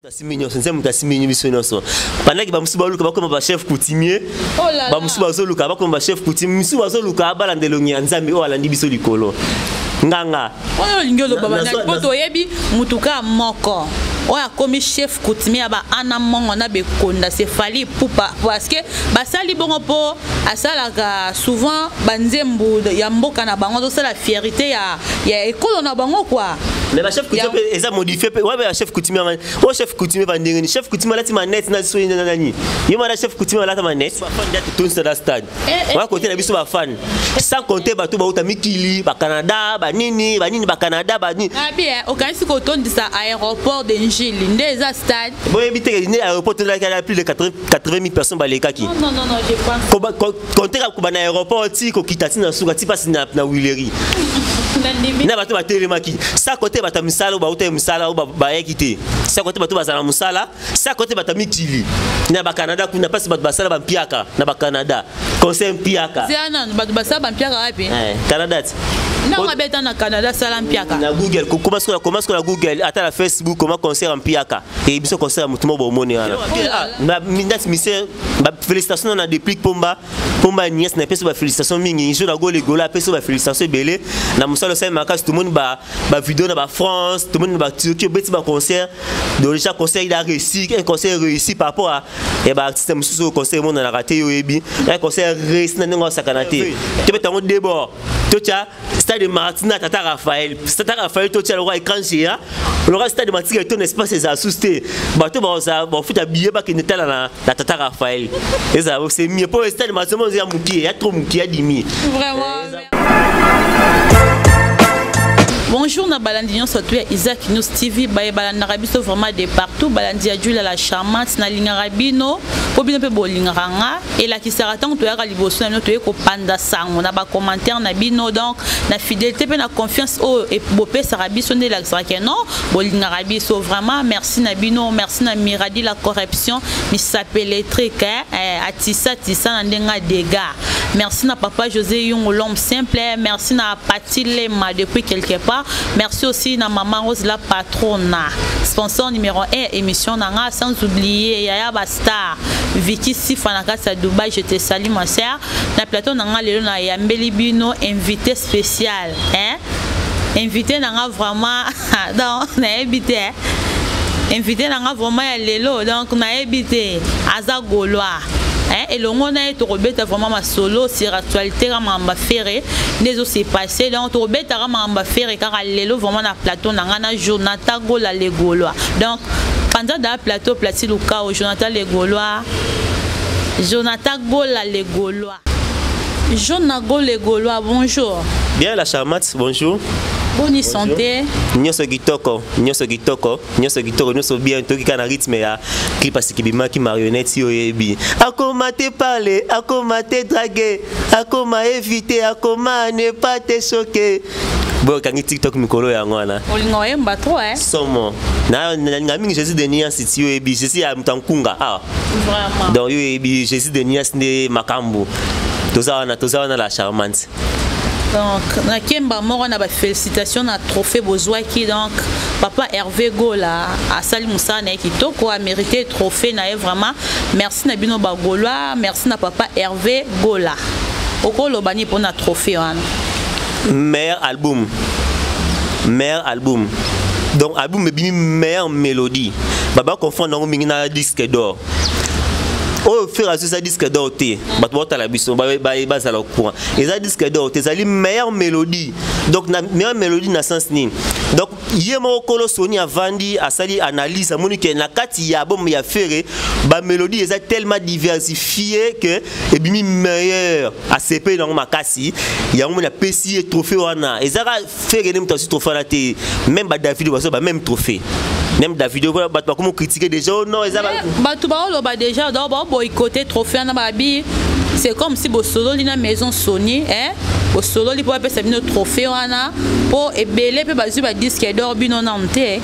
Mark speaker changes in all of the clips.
Speaker 1: Pendant que Bamusuba Luka comme chef coutumier, Bamusuba Luka comme chef coutumier, Musuba Luka balandelongi nzambe o alandi biso likolo. Nganga.
Speaker 2: Oyo lingelo baba na poto yebi mutuka moko. Oya comme chef coutumier ba anamongo na be konda se fali poupa parce que basali bongo po asalaka souvent banzembu ya mboka na bango to la fierté ya ekolo na bango quoi.
Speaker 1: Mais le chef coutumier est modifié. Ouais, mais le chef coutumier, le chef coutumier va dire, chef coutumier là, tu m'as net, na soigné na nani. Il m'a chef coutumier là, tu m'as net. Tout sur le stade. On va côté la biso ba fan. Sans compter ba tout ba uta mikili, ba Canada, ba nini, ba Canada, ba nini.
Speaker 2: Ah bien, au cas si koton de ça aéroport de Njili, ndeza stade.
Speaker 1: Bon, éviter que aéroport là il y a plus de 80 000 personnes ba les kaki.
Speaker 2: Non, je pense.
Speaker 1: Compter ka na aéroport ti ko kitati na suka ti passe na Willery. Na bato ba telemaki. Ça côté bata misala ba uta misala ba ekité. Ça côté bato bazala musala, ça côté bata mikili. Na ba Canada kuna passe bato basala ba mpiaka na ba Canada. Conseil mpiaka.
Speaker 2: C'est un bato basala ba mpiaka wapi?
Speaker 1: Canada.
Speaker 2: Non, on beta na Canada sala mpiaka.
Speaker 1: Na Google, comment la Google, ata la Facebook comment conseil mpiaka. Et biso conseil mutumo bo moni wana. Na mindat mise ba félicitations na depuis pomba nièce na peso ba félicitations mingi, je na go les gola peso ba félicitations belé. Na musala sai makas tout le monde ba vidéo na ba France, tout le monde ba Turquie beti ba concert. Donc déjà conseil il a réussi, un concert réussi par rapport à et ba artiste mususu conseil monde na raté yo ebi. Un concert réussi na ngo sakanate. Tu peux t'en débord. Tocha stade Martina Tata Raphaël tocha le roi écran géant. Le roi stade Martina ton espace est assusté. Bato ba ça ba foot habillé ba qui n'était là la Tata Raphaël. Et ça c'est mieux pour le stade Martina il y a trop muki a dimi.
Speaker 2: Vraiment. Bonjour na balandion surtout Isaac News TV ba balanarabiso vraiment de partout balandia Julia la charmante na lingarabino po bino pe bolinganga et la qui sera tant to ya liboso na to ko panda sango na ba commentaire na bino donc na fidélité pe na confiance o et bopé sarabiso ne la sera que non bolingarabiso vraiment merci na bino merci na Miradi la corruption mi s'appelle trick atissa na ndenga dégâts merci na papa José Yung l'homme simple merci na Patile ma depuis quelque part. Merci aussi à maman Rose la patrona, sponsor numéro 1 émission nanga sans oublier Yaya Bastar, Vicky Sifanaka sa Dubaï, je te salue ma sœur. Na plateau nanga lelo na Yambeli Bino invité spécial, hein? Invité nanga vraiment donc na invité. Invité nanga vraiment lelo donc na invité Aza Gaulois. Et le monde est au rebête vraiment ma solo sur l'actualité à m'a ferré les aussi passé donc au rebête à m'a ferré car l'élo vraiment na plateau na Jonathan Gola les Gaulois donc pendant dans plateau place Luka au Jonathan les Gaulois Jonathan Gola les Gaulois Jonathan Gola les Gaulois bonjour
Speaker 1: bien la charmante bonjour.
Speaker 2: Bonne santé.
Speaker 1: Nyoso gitoko, nyoso bien to ki na rythme ya clip parce que bima ki marionnette yo yebi. Akoma te parler, akoma te draguer, akoma éviter, akoma ne pas te choquer. Bon kangi TikTok mikolo ya ngwana.
Speaker 2: Olingo yemba trop
Speaker 1: Somo. Na ngami Jésus de Nias ti yo yebi, Jésus ya mtankunga.
Speaker 2: Vraiment.
Speaker 1: Donc yo yebi Jésus de Nias ne makambu. Toza na la charmante.
Speaker 2: Donc, na Kemba moro na ba félicitations na trophée Bozwa qui donc papa Hervé Gola a sali Moussa na kitoko a mérité trophée na vraiment merci na bino ba Gaulois merci na papa Hervé Gola okolo bani pour na trophée wana
Speaker 1: meilleur album donc album meilleure mélodie baba confondre mingi na disque d'or. Au fur et à mesure ça disque d'or té bato la biso ba za la courant et ça disque d'or té zali meilleure mélodie donc na meilleure mélodie na sens ni donc yemo kolo soni avandi asali analyse amoni que na kati ya bom ya ferré ba mélodie est tellement diversifiée que et bimi meilleur ACP dans makasi ya mo na pesi trophée wana et ça ferré nem aussi trophée la té même ba David ba même trophée. Même David, comment critiquer déjà non,
Speaker 2: déjà d'abord boycotter trophée na babi. C'est comme si Bosolo lina maison Sony hein. Bosolo li pour appeler ça une trophée wana pour ebele pe bazu ba disque d'or bino nanté.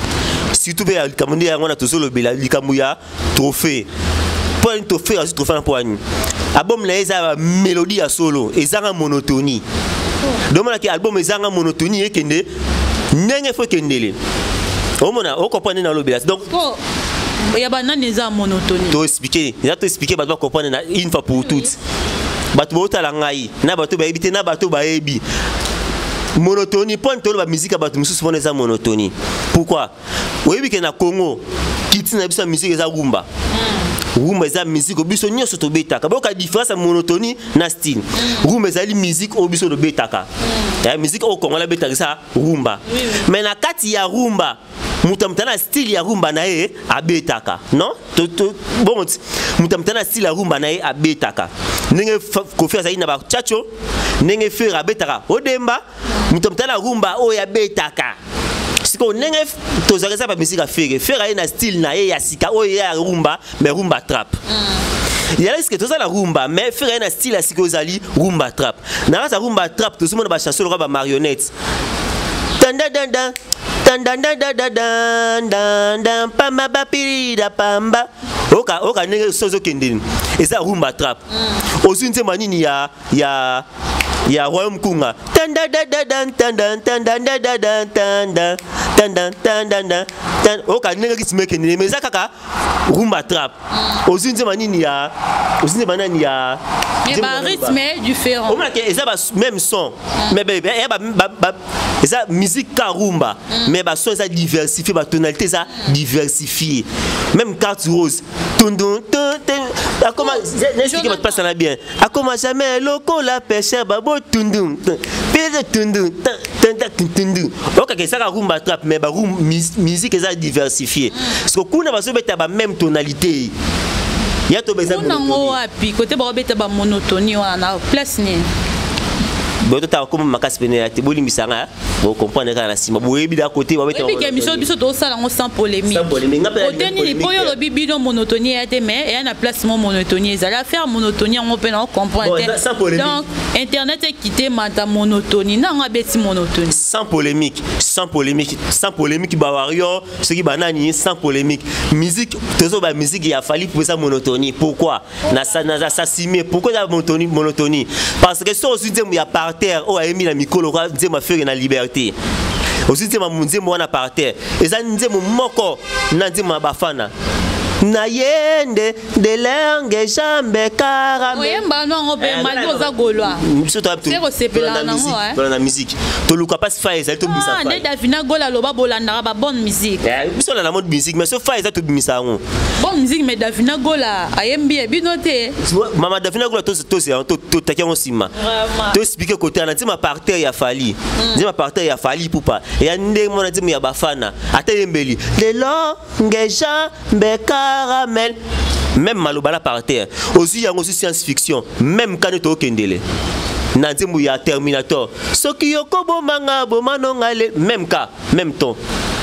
Speaker 1: Surtout be kamundi ya ngona tozolo bela likamuya trophée. Pour un trophée, un trophée pour un album là eza mélodie à solo, eza monotonie. Donc l'album eza monotonie et kende nenge faut kendele. On comprend dans l'obéissance. Donc,
Speaker 2: Il y a banane des monotonie.
Speaker 1: To expliquer, il a to expliquer ba comprendre une fois pour toutes. Bato bota la ngai, na bato ba ebite na bato ba ebi. Monotonie, point to la musique à bato musu souvent eza monotonie. Pourquoi? Oyebi ke na Congo, kiti na biso musique eza rumba. Rumba eza musique obiso nyonso to betaka. Boka différence monotonie na style. Rumba eza musique obiso do betaka. Ya musique au Congo la betaka ça rumba. Mais na kati ya rumba mutamtana style ya rumba na ye abetaka, non? Bon, mutamtana style ya rumba na ye abetaka. Nenge kofi za ina ba chacho, nenge fera betaka. Odemba mutamtana rumba o ya betaka. Siko nenge tozareza ba musique a fera na style na ye ya sika o ya rumba, mais rumba trap. Il y a ce que tout ça la rumba, mais fera na style ya sika ozali rumba trap. Na sa rumba trap, tout le monde ba chanson ba marionnette. Tanda danda dan pamba bapirida pamba oka nenge sozo kendeni eza rumba trap osunze manini ya royaume kunga oka nenge kisime kendeni mais eza kaka rumba trap osunze manini ya
Speaker 2: mais ba rythme différent
Speaker 1: on a que eza même son mais eza musique ka rumba mais ba son eza diversifié ba tonalité eza diversifié même carte rose tundun comment n'explique pas passe là bien a comment jamais loco la pêche babo tundun pèse tundun tundun ok que ça rumba trap mais ba musique eza diversifié parce que kuna ba so beta ba même tonalité ya to beza
Speaker 2: ko api côté ba beta ba monotonie wana place ni
Speaker 1: boto ta comme makasi pene ya te bolimbisanga bo comprendre kana sima bo yebi da côté ba beta
Speaker 2: biso to sala ngo sans polémique côté ni poyo lo bibino monotonie ya te mais ya na place mon monotonie ezala faire monotonie on peut non comprendre donc internet est quitté mata monotonie na nga beti monotonie
Speaker 1: sans polémique ba wario ce qui banani sans polémique musique tozo ba musique ya fali pour ça monotonie pourquoi na ça simé pourquoi la monotonie parce que so aussi ya par terre o a mis la mikolo ka nzema faire na liberté aussi nzema munzema wana par terre eza nzema moko na nzema bafana na yende de langue jambe caramel
Speaker 2: oyemba no be maldo za golwa
Speaker 1: biso to
Speaker 2: sepela na ngo
Speaker 1: dans la musique to luka pas fa eza to bisa fa
Speaker 2: ne davina gola loba bolanda ba bonne musique
Speaker 1: biso na mode musique mais so fa eza to bimisa ngo
Speaker 2: bonne musique mais davina gola ayembi binote
Speaker 1: mama davina gola to takia on sima to expliquer côté na nzema par terre ya fali nzema par terre ya fali pupa ya ndenge mona nzema ya bafana ata yembeli de langue jambe caramel même malobala par terre aussi yango science-fiction même quand to kendele na nzembo ya Terminator soki yokobo manga bomano ngale même cas même temps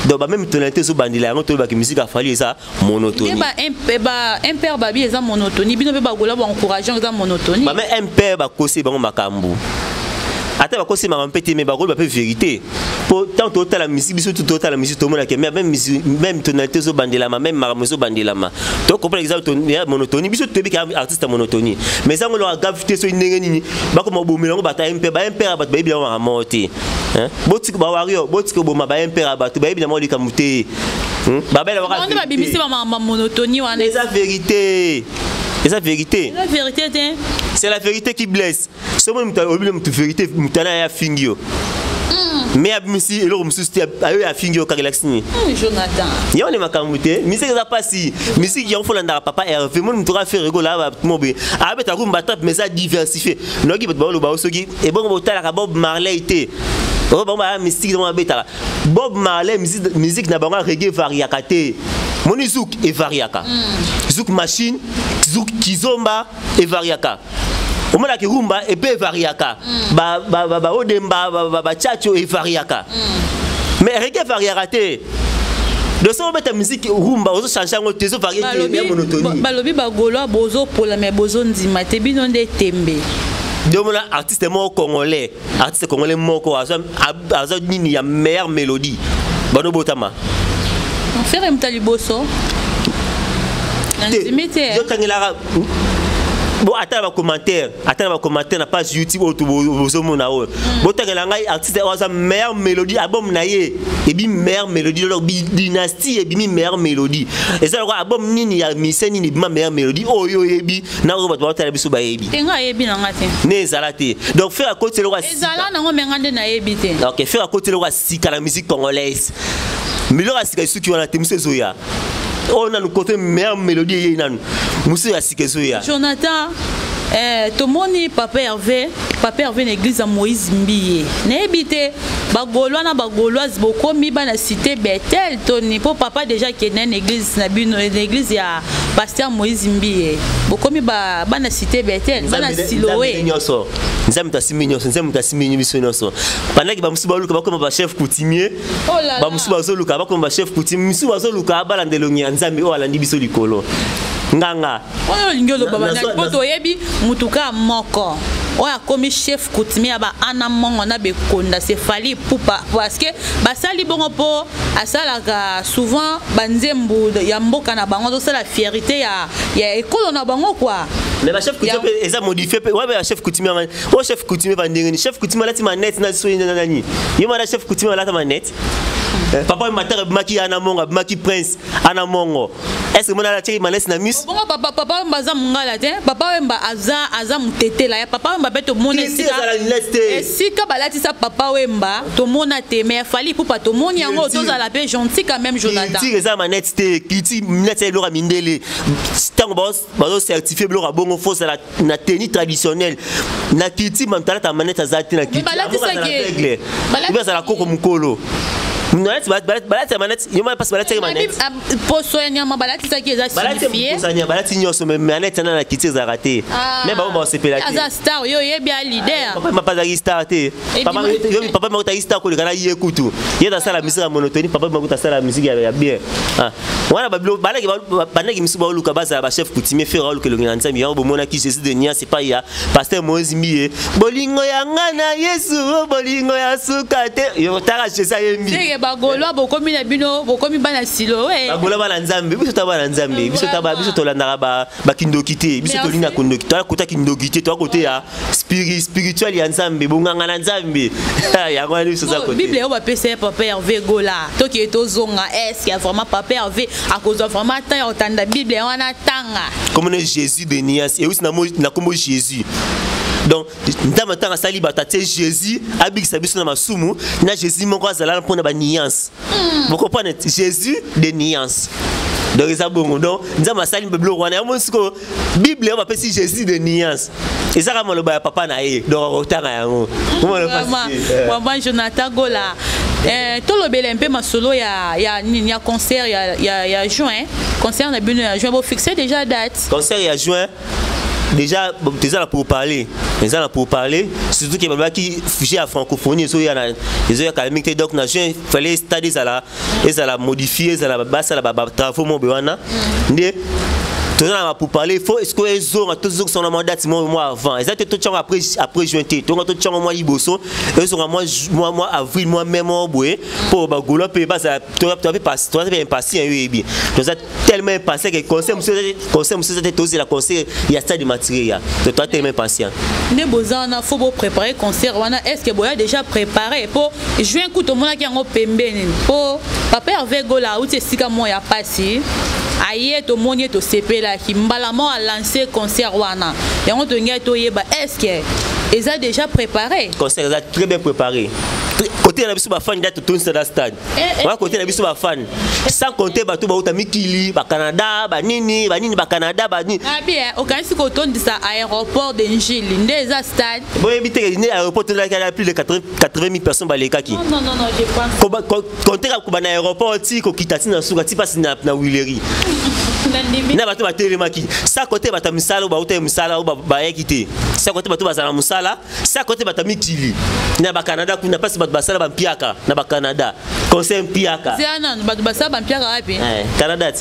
Speaker 1: donc ba même tonalité so bandila yango to ba ki musique a fallu ça monotonie
Speaker 2: impair babi eza monotonie bino be ba gola ba encourageant eza monotonie
Speaker 1: ba mais impair ba kosi bango makambu ata ba kosi ma mpete mais ba gola ba pe vérité pour tant total la musique biso tout total la musique tout monde même tonalité so bandela même maramoso bandela donc pour exemple monotonie biso to be ki artiste monotonie mais ça on leur gravité so ndenge nini ba ko mobomela ngo bata impair ba ba bien wa monter hein botiko ba wario botiko boma ba impair ba to ba bien mo likamute ba bela wa
Speaker 2: on ba bimisi ba monotonie wana
Speaker 1: c'est la vérité. C'est la vérité.
Speaker 2: La vérité,
Speaker 1: c'est la vérité qui blesse. C'est moi qui la vérité, mutana fingio. Mais abimisi et l'homme souci a fingio karelaxini.
Speaker 2: Jonathan.
Speaker 1: Il y a on est makamute. Musique ça pas si. Musique y a on faut l'andara papa Hervé. Moi m'tora faire rigoler là mobe. Avec ta rumba trap mais ça diversifié. Non qui peut ba lo ba osogi et bon botala ka Bob Marley était. Bon ba musique dans beta. Bob Marley musique na banga reggae variakate. Moni zouk et variaka. Zouk machine, zouk kizomba et variaka. Au moins la rumba et be variaka. Ba odemba ba chacho et variaka. Mais reggae variakate. De ça on met ta musique rumba ozo changer ngo tezo variété et monotonie.
Speaker 2: Balobi ba golo bozo pola mais bozo ndima te bino nde tembe.
Speaker 1: Donc mon artiste congolais moko azo nini ya meilleure mélodie. Bano botama.
Speaker 2: On fait un petit bosso.
Speaker 1: bon attends les commentaires na page YouTube autobozomona o botangela ngai artiste oza meilleure mélodie album na ye et bi meilleure mélodie leur dynastie et bi meilleure mélodie et ça album nini ya miseni ni ma meilleure mélodie oyo yebi na ko bato batala biso ba yebi
Speaker 2: tenga yebi na ngate
Speaker 1: ne zalate donc faire à côté le roi
Speaker 2: ezala na ngombe ngande na yebi te
Speaker 1: OK faire à côté le roi sika la musique congolaise meilleur sika suki wana te musezo ya on a nous côté meilleure mélodie ye nanu musezo ya sika zoya
Speaker 2: Jonathan tomoni papa Hervé na église à Moïse Mbiye nebité bagolwa na bagolwaze bokomi bana cité Bethel toni po papa déjà kenen église na bino l'église ya pasteur Moïse Mbiye bokomi bana cité Bethel bana Siloé
Speaker 1: nzambe tasimi biso nyonso pendant que bamusu baluka bakoma ba chef coutumier bamusu bazoluka bakoma ba chef coutumier musu bazoluka abalandelo nya nzambe o alandi biso likolo nganga
Speaker 2: oyo lingelo baba na poto yebi mutuka moko oya komi chef coutumier ba ana mongo na bekonda c'est fali poupa parce que basali bongo po asalaka souvent banzembu ya mboka na bango to sala fierté ya ekolo na bango quoi
Speaker 1: mais ba chef coutumier eza modifié ouais ba chef coutumier o chef coutumier bandengeni chef coutumier lati manette na so ina nani yema na chef coutumier lati manette papa matar maki ana mongo maki prince ana mongo est-ce que mona la tiki manette na mus
Speaker 2: bongo papa mbaza mungala te papa mba aza mutete la ya papa mba beto mona sika balati sa papa wemba to mona te mais fali pour pas to moni yango to za la pe gentil quand même Jonathan
Speaker 1: ti eza manette te kiti manette lora mindele tango bazo certifié lora bongo fausse na tenue traditionnelle na kiti mantala ta manette azati na kiti
Speaker 2: balati sa ke
Speaker 1: balati la koko mukolo balati manette yoma passe balati manette
Speaker 2: poso ya nyama balati sa ki eza signifié
Speaker 1: balati nyoso mais manette na kiti za raté mais ba sepela te
Speaker 2: aza star yo yebi a leader
Speaker 1: papa pas za star te papa ma ta star ko le kana yekutu yeda sala musique monotone papa ma ta sala musique ya bien wana bablo balaki banaki misu ba luka baza ba chef coutumier faire le que le nganza mi yango bomona ki Jésus de nia c'est pas ya pasteur Moïse Mbiye bolingo ya ngana Yesu bolingo ya sukate yo tara Jésus yembi
Speaker 2: bagolwa bokomi na bino bokomi bana Siloé
Speaker 1: bagolwa bana nzambe biso ta bana nzambe biso to landaka ba kindokité biso to lina kondokité to kota kindokité to côté ya spirituel ya nzambe bonganga na nzambe ya ngwana biso za côté
Speaker 2: Bible o ba pesa papa Hervé Gola to ki to zonga est ya vraiment papa Hervé à cause de vraiment tant ya otanda Bible wana tanga
Speaker 1: comme on est Jésus de Nias et aussi na comme Jésus. Donc ndama tanga sali batate Jésus abik sabiso na masumu na Jésus moko azala mpona ba nuance. Vous comprenez Jésus de nuance. Donc ça bon donc ndama sali biblo wana yamonsko Bible on appelle Jésus de nuance. Et ça comme le papa na ye donc otanga yango. Comment le passer?
Speaker 2: Maman Jonathan Gola tolobela un peu masolo ya concert ya juin concert na bino ya juin bo fixer déjà date
Speaker 1: concert ya juin déjà là pour parler surtout que baba qui figé à francophonie so ya na les ya calmique donc na juin fallait stade ça la modifier ça la basa la travaux mo bewana ndé tout ça pour parler faut est-ce que les ont toujours son mandat mois avant exactement tout après juin tout mois liboso et sont mois avril mois même mois boé pour bagolo peut pas ça tu vas impatient oui donc ça tellement impatient que conseil monsieur c'était la conseil il y a ça de matériel donc toi tellement impatient
Speaker 2: ne bozana faut préparer concert wana est-ce que boya déjà préparé pour juin coup tout monde qui en pembeni pour papa Hervé Gola ou c'est sika mois ya passé aye to moni to sepela ki mbalamo a lancé concert wana et on te ngai to yeba est-ce que ils ont déjà préparé
Speaker 1: concert est très bien préparé côté na biso ba fan date tout ça stade wa côté na biso ba fan sans compter bato ba utamikili ba Canada ba nini ba Canada ba nini
Speaker 2: ah bien au cas si côté de ça aéroport de Njili ndeza stade
Speaker 1: bon éviter ni aéroport là il y a plus de 80 000 personnes ba leka ki
Speaker 2: non je pense
Speaker 1: compter ko na aéroport ti ko kitati na suka ti passe na Willery na bato ba telemaki ça côté bata misala ba uta misala ba ekité ça côté bato bazala musala ça côté bata mikili na ba Canada kuna passe bato basala ba mpiaka na ba Canada conseil mpiaka
Speaker 2: zana bato basala ba mpiaka wapi
Speaker 1: Canada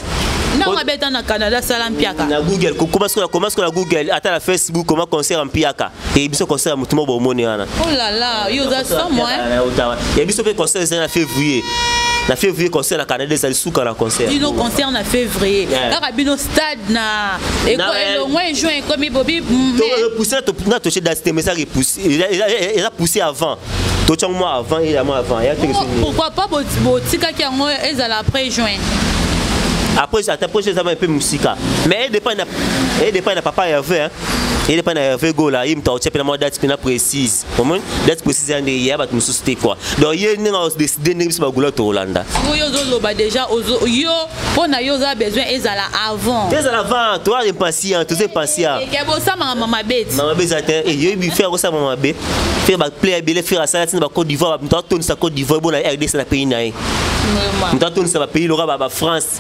Speaker 2: na on abeta na Canada sala mpiaka
Speaker 1: na Google comment na Google ata la Facebook comment concert mpiaka et biso concert mutumo bo moni wana
Speaker 2: oh là là yo za ça moi
Speaker 1: et biso pe concert na février na février concert na Canada ça suka na concert
Speaker 2: dino concert na février kaka bino stade na mois juin comme bobi
Speaker 1: repousser na toucher date mais ça repousse il a poussé avant tout un mois avant et un mois avant
Speaker 2: pourquoi pas botika ki yango ezala après juin.
Speaker 1: Après, ça un peu musique. Mais il dépend de papa Hervé. Il dépend de Hervé Gola. Il m'a dit que la date précise. Comment? Date précise, il y a des choses qui quoi. Donc, il y a décidé de faire Gola au Hollande.
Speaker 2: Déjà, yo, on a besoin avant.
Speaker 1: Avant, toi, tu es patient, tu es patient.
Speaker 2: Et que ça, maman bête.
Speaker 1: Maman bête, et il faire ça, maman bête. Faire player, faire ça, c'est la Côte d'Ivoire. Tu tournes sa Côte d'Ivoire, bon, la RDC, c'est le pays. Tu tournes sa pays, la France.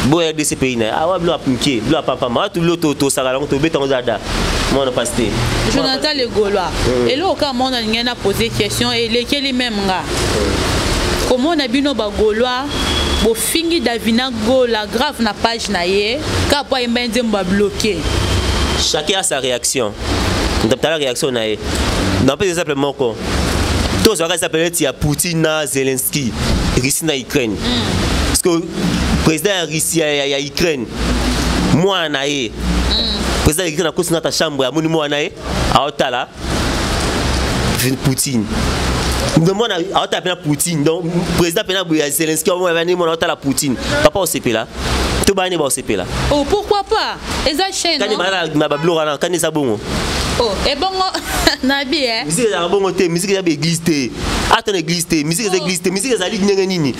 Speaker 1: Bon RDC pays ah ouais bloa punké bloa papa ma tout l'auto ça la to beton zada mon pasteur
Speaker 2: Jonathan le Gaulois et là quand on a ngena poser question et lesquels même nga comment on a bino ba Gaulois bo fingi Davina Gola grave na page na ye ka pa imbenze mba bloqué
Speaker 1: chacun a sa réaction la réaction na ye non pas simplement quoi tous ça s'appelle il y a Poutine na Zelensky Russie na Ukraine parce que président Russie ya Ukraine moi nae président Ukraine a continué ta chambre ya moni moi nae a otala Poutine moi a otala Poutine donc président pena Zelensky moi va venir moi otala Poutine papa au CP là tout ba ni ba au CP là
Speaker 2: oh pourquoi pas eza chaîne
Speaker 1: quand ma bablo rana quand ça bon
Speaker 2: oh et bon nabi hein
Speaker 1: musique za bon te musique za église te attends église te musique za église te musique za ligue nini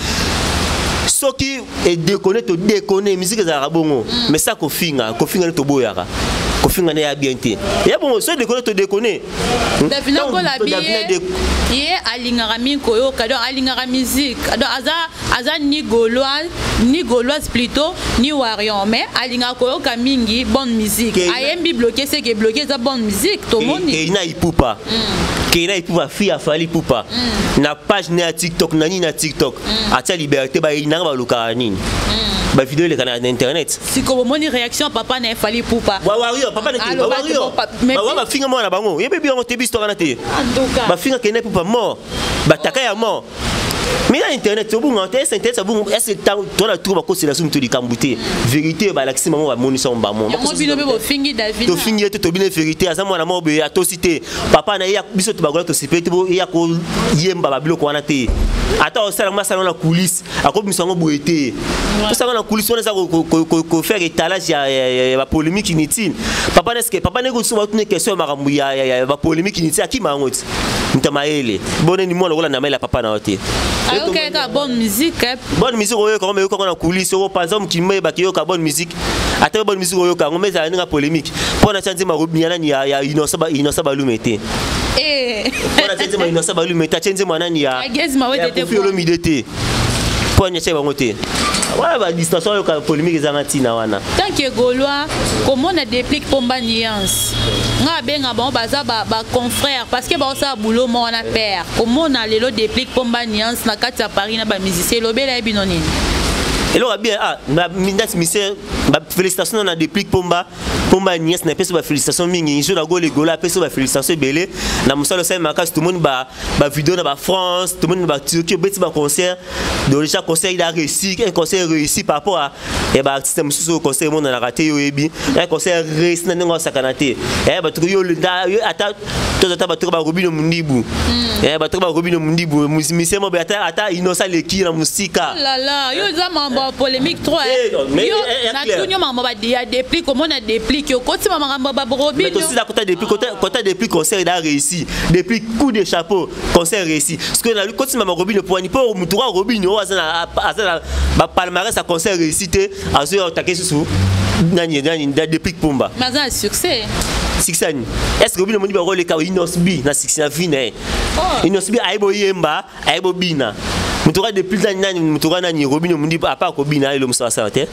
Speaker 1: ce qui est déconné musique za rabongo mais ça kofinga to boyaka kofinga na ya bien te ya bon so déconné
Speaker 2: Davina Gola bien ye alingara min koyo kado alingara musique donc aza ni gauloise plutôt ni warion mais alingara koyo ka mingi bonne musique ayembi bloqué c'est que bloqué za bonne musique to moni
Speaker 1: et ina ipupa Keina ipupa fi afali pupa na page na TikTok na TikTok atia liberté ba ina ba luka nini ba vidéo le canal internet
Speaker 2: si ko moni réaction papa na fali pupa
Speaker 1: wario papa na wario ba finga mo na bango ye bebi on te histoire na te ba finga kena pupa mo ba takaya mo mais na internet au bout en test internet ça bon est-ce que toi la trouve cause la somme de Kambouté vérité ba l'axi maman ba monisa ba mon
Speaker 2: mo bino be fingi David
Speaker 1: to fingi to bino vérité asa mo na mo be atosité papa na ya biso to ba gola to sipete bo ya ko yemba ba biloko wana te ata o sala masala na coulisse ako biso ngo boete ça na coulisse on ça ko faire étalage ya ba polémique inutile papa est-ce que papa ne go so ba tune question makambu ya ba polémique inutile akima ngoti ntamaele bonne ni mo la na maila papa na ote
Speaker 2: ok bonne musique
Speaker 1: oyo quand même ko na coulisse au par exemple qui me ba ki yo ka bonne musique ata bonne musique oyo ka ngomeza na polémique pour na chanze marobiana ni ya inosa ba lumete pour na chanze ma inosa ba lumete chanze mwana ni ya
Speaker 2: agezma wete
Speaker 1: pour le midete pour nya cheba ngote wala ba distanciation yo ka polémique za ngatina wana
Speaker 2: tant que Gaulois comment on déplique pomba nuance nga benga ba baza ba confrère parce que ba ça boulot mo na père comment on a lelo déplique pomba nuance na kati ya Paris na ba musicien lobela e binonini
Speaker 1: et là bien na mindas mise ba félicitations na déplique pomba nièce na pesa ba félicitations mingi je na go les gola pesa ba félicitations belé na musalo sai makas tout le monde ba vidéo na ba France tout le monde ba Turquie beti ba concert donc déjà concert il a réussi un concert réussi par rapport à et ba artiste mususu concert mon na raté yo ebi un concert réussi na ngo sakanate ba tout yo ata to ba tout ba Robino Mundibu ba tout ba Robino Mundibu musicien mo ba ata inosa leki na musika
Speaker 2: là yo za mambo polémique 3 yo na tunyo mambo ba dia déplique comment on a déplique yo koti mambo ba Robino
Speaker 1: mais aussi la côté depuis concert il a réussi depuis coup de chapeau concert réussi parce que na koti mambo Robino pour ni pour mutura Robino azana ba palmarès à concert réussité azo attaquer sous nani déplique pomba
Speaker 2: mais un succès
Speaker 1: est-ce que Robino moni ba role ka inosbi na 6 na vine inosbi aibo yemba aibo bina mutura depuis nani mutura nani Robino moni à part ko bina ile musala santé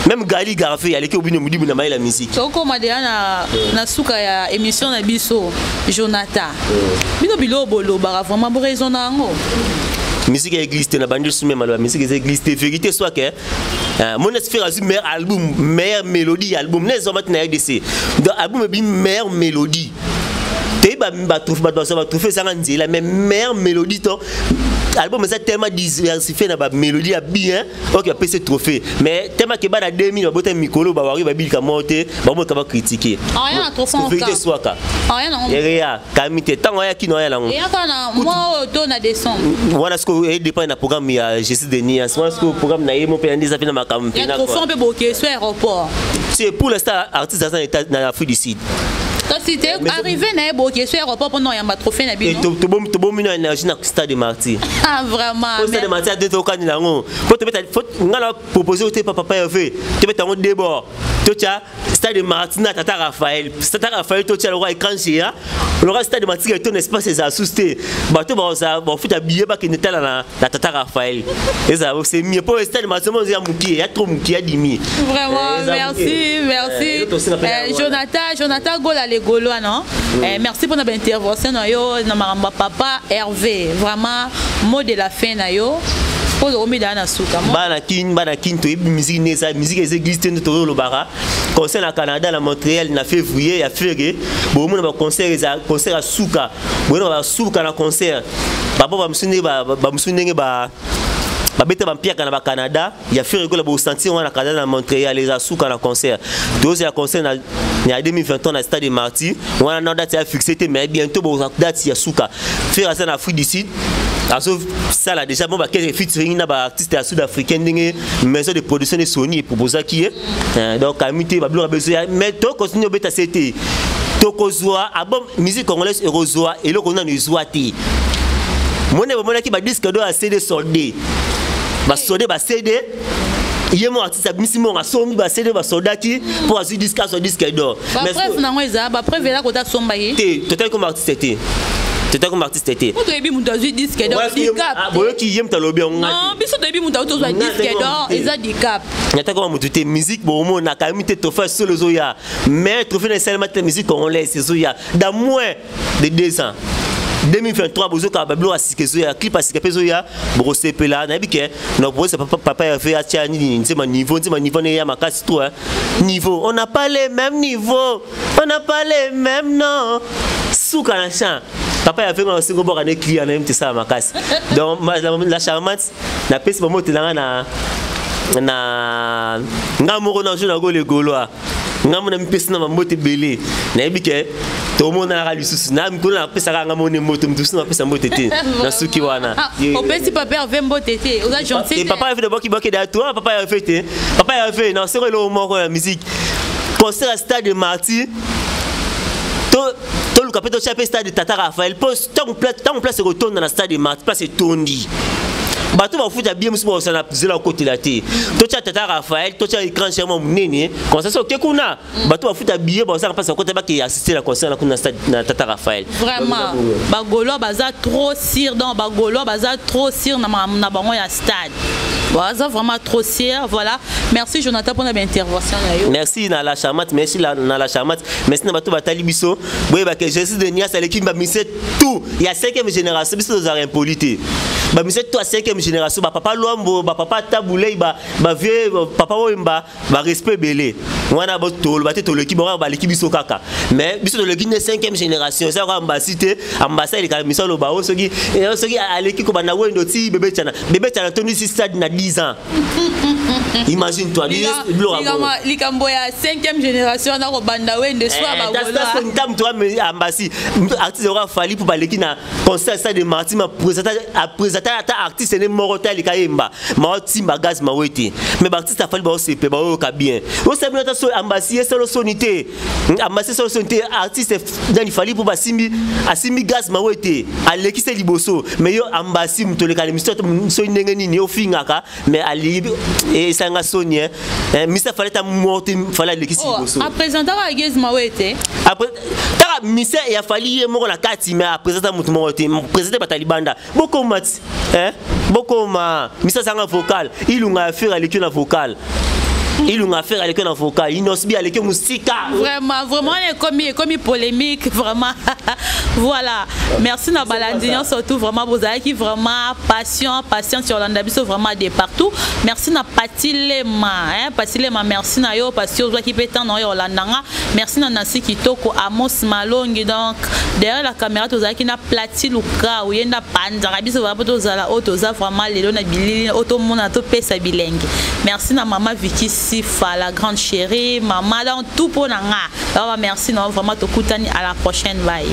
Speaker 1: même Gali Garfe ya leki Robino moni na mai la musique
Speaker 2: toko madela na suka ya émission na biso Jonathan bino bilo bolo ba vraiment bo raison na ngo
Speaker 1: musique église na bandit sous même la musique église vérité soit que mon espère azur meilleur album meilleure mélodie album les hommes na RDC donc album bi meilleure mélodie te oui ba trouver ça la même meilleure mélodie ton album ça tellement diversifié na ba mélodie bien OK après ce trophée mais tellement que ba na 2000 ba mikolo ba wari ba bilika monter ba mo ka ba critiquer
Speaker 2: rien trophée
Speaker 1: vérité soit ka rien kamite tango ya kino ya lango
Speaker 2: et kana moi auto na descendre
Speaker 1: voilà ce que dépend na programme ya Jésus Denis en ce moment ce que programme na yemo pe ndisa fina makampe
Speaker 2: na trophée on peut bloquer sur aéroport
Speaker 1: c'est pour l'instant artiste dans Afrique du Sud.
Speaker 2: Toi si tu es arrivé na bloquer sur aéroport pendant y a un trophée na bino.
Speaker 1: Et to bon mino énergie na stade de Martyr.
Speaker 2: Ah vraiment.
Speaker 1: Au stade de Martyr de to kani lango. Faut te mettre faut ngala proposer au papa Hervé. Tu mettre en débord. Tocha stade de Martyr na Tata Raphaël. Tata Raphaël tocha le roi écran chez ya. Le roi stade de Martyr ton espace c'est assusté. Bato ba ça ba faut habiller ba kineta na Tata Raphaël. Et ça c'est mieux pour stade de Martyr on y a trop muki a dimi.
Speaker 2: Vraiment merci. Jonathan Gola les Gaulois non. Merci pour notre intervention na yo na maramba papa Hervé. Vraiment mot de la fin na yo. Pour le remettre dans la soupe.
Speaker 1: Bana kin to musique né ça musique les églises de Toro Lobara concert na Canada na Montréal na février ya février bon mon concert à Souka bon na Souka na concert papa ba msune ba babeta bampiaka na Canada ya février ko la bo sentir na Canada na Montréal les Souka na concert deux ya concert na 2020 na stade de Martyr on a date à fixer mais bientôt bo date ya Souka faire ça en Afrique du Sud. Alors ça là déjà bon bah quel featuring na ba artiste sud-africain dingue maison de production de Sony proposa qui est donc amité ba blora besoin mais to continue beta c'était to kozwa album musique congolaise erozoa et le qu'on a nous zoati mon ki ba disque do a CD soldé ba soldé ba CD il mon artiste abimisi mon asombi ba CD ba soldati pour azu disque sur disque d'or
Speaker 2: mais bref na moi ça ba preuve là ko ta somba yi
Speaker 1: total comme artiste était. C'était comme artiste était.
Speaker 2: Vous avez vu mon disque d'or, handicap.
Speaker 1: Ah, vous qui aime ta lobby on.
Speaker 2: Non, mais vous avez vu mon disque d'or, ils handicap.
Speaker 1: Il y a comment tu musique bon on a quand même été fait sur le zoya. Mais trouver nécessairement ta musique congolaise c'est zoya dans moins de 2 ans. 2023 bozo ka bablo asike zoya clip asike pezoya brosser pela na bike no bozo papa Hervé a tiani nzema niveau ne ya makasi trop niveau on n'a pas les mêmes niveaux on n'a pas les mêmes non souka na chant papa Hervé on se gobo kana client na mte ça makasi donc la charmante na pesi momo telanga na ngamoro na jona go le goloa ngamona mpesi na mamote belé na bike to mona na lisusu na mkona pesa nga mona moto mdusu na pesa mbote te na suki wana
Speaker 2: o pesi papa Hervé mbote te o za gentil
Speaker 1: et papa Hervé de boki da toi papa Hervé te papa Hervé na c'est le moko la musique concert à stade de Martyr to le capitaine chef stade de Tata Raphaël poste tant place retourne dans le stade de Martyr place tondi bato ba futa bien musu ça na zela côté la té to cha Tata Raphaël to cha écran chez moi munene comme ça OK kuna bato ba futa bien ba ça passe côté ba qui assister la concert na kuna stade na Tata Raphaël
Speaker 2: vraiment ba golo baza trop sir dans ba golo baza trop sir na bango ya stade baza vraiment trop sir voilà merci Jonathan pour notre intervention
Speaker 1: merci na la charmante merci na la charmante merci na bato batali biso boye ba que Jésus de Nias à l'équipe ba mise tout il y a 5e génération biso za impolité ba mise tout à 5e génération ba papa Luambo ba papa Taboulé ba vieux papa Wemba ba respect belé wana ba tolo ba te l'équipe ba l'équipe biso kaka mais biso de l'équipe de 5e génération ça ko ambassadeur ambassade ka mission lo ba soki à l'équipe ko ba na wendo ti bébé tana tonu si stade na 10 ans imagine toi
Speaker 2: likambo ya 5e génération na ko banda wendo soit ba golo
Speaker 1: ça c'est toi ambassade artiste aura fallu pour ba l'équipe na concert stade de Martyr ma présenter artiste ne morotel kayemba ma timba gaz ma wete mais artiste a fallu ba CP ba o ka bien o se bien so ambassade solo sonité ambassade solo sonité artiste dans il fallu pour ba simbi asimi gaz ma wete aleki se liboso mais yo ambassade mutole ka l'émission so ndenge nini o fingaka mais ali et sanga sonye misa fallait ta monter fallait aleki se liboso
Speaker 2: a présenter ba gaz ma wete
Speaker 1: après ta misa ya fallu mo na kati mais a présenter mutu mo wete présenter ba talibanda beaucoup mat beaucoup ma misa sanga vocal ilunga faire l'équipe na vocal il a affaire avec un avocat il n'osbi avec un moustika
Speaker 2: vraiment comme polémique vraiment voilà merci na balandignon surtout vraiment vous avez qui vraiment patient sur l'andabiso vraiment de partout merci na Patilema merci na yo parce que vous qui peut temps yo landanga merci na Nancy Kitoko Amos Malongi donc derrière la caméra vous avez qui na plati luka ou yenda panza biso va poto zala otoza vraiment lelo na bilili auto mona to pesa bilenge merci na maman Vicky Sifa la grande chérie maman dans tout pour nanga merci non vraiment to kutani à la prochaine bye.